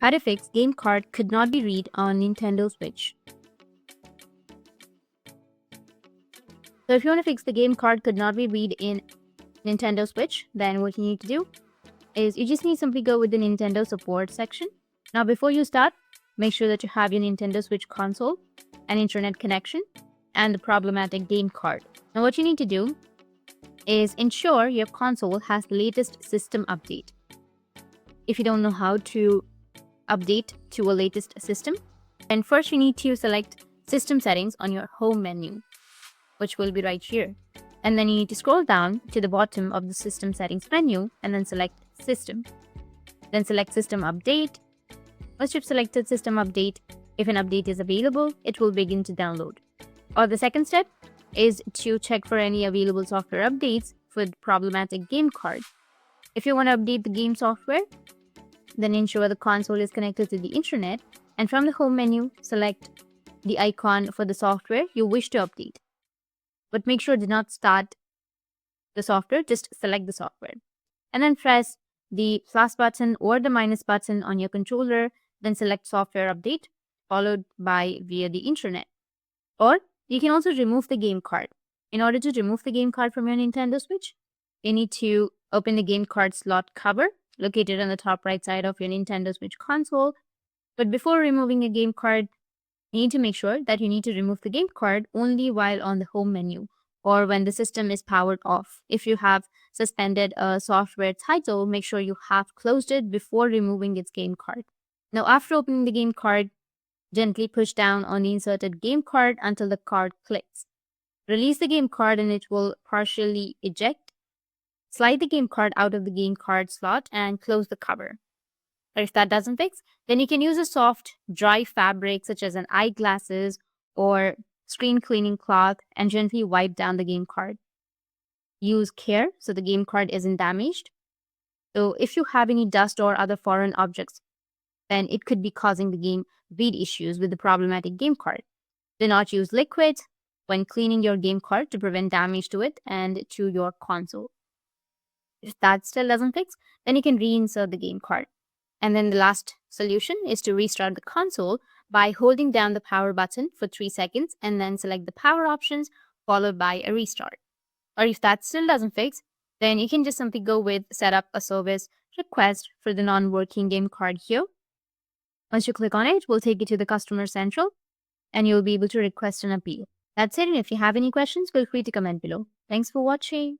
How to fix game card could not be read on Nintendo Switch. So if you want to fix the game card could not be read in Nintendo Switch, then what you need to do is you just need to simply go with the Nintendo support section. Now before you start, make sure that you have your Nintendo Switch console, an internet connection, and the problematic game card. Now what you need to do is ensure your console has the latest system update. If you don't know how to update to a latest system, then first you need to select system settings on your home menu, which will be right here. And then you need to scroll down to the bottom of the system settings menu and then select system. Then select system update. Once you've selected system update, if an update is available, it will begin to download. Or the second step is to check for any available software updates for the problematic game card. If you want to update the game software, then ensure the console is connected to the internet, and from the home menu, select the icon for the software you wish to update. But make sure do not start the software, just select the software. And then press the plus button or the minus button on your controller, then select software update, followed by via the internet. Or you can also remove the game card. In order to remove the game card from your Nintendo Switch, you need to open the game card slot cover located on the top right side of your Nintendo Switch console. But before removing a game card, you need to make sure that you need to remove the game card only while on the home menu or when the system is powered off. If you have suspended a software title, make sure you have closed it before removing its game card. Now, after opening the game card, gently push down on the inserted game card until the card clicks. Release the game card and it will partially eject. Slide the game card out of the game card slot and close the cover. Or if that doesn't fix, then you can use a soft, dry fabric such as an eyeglasses or screen cleaning cloth and gently wipe down the game card. Use care so the game card isn't damaged. So if you have any dust or other foreign objects, then it could be causing the game read issues with the problematic game card. Do not use liquid when cleaning your game card to prevent damage to it and to your console. If that still doesn't fix, then you can reinsert the game card. And then the last solution is to restart the console by holding down the power button for 3 seconds and then select the power options followed by a restart. Or if that still doesn't fix, then you can just simply go with set up a service request for the non-working game card here. Once you click on it, we'll take you to the customer central and you'll be able to request an appeal. That's it. And if you have any questions, feel free to comment below. Thanks for watching.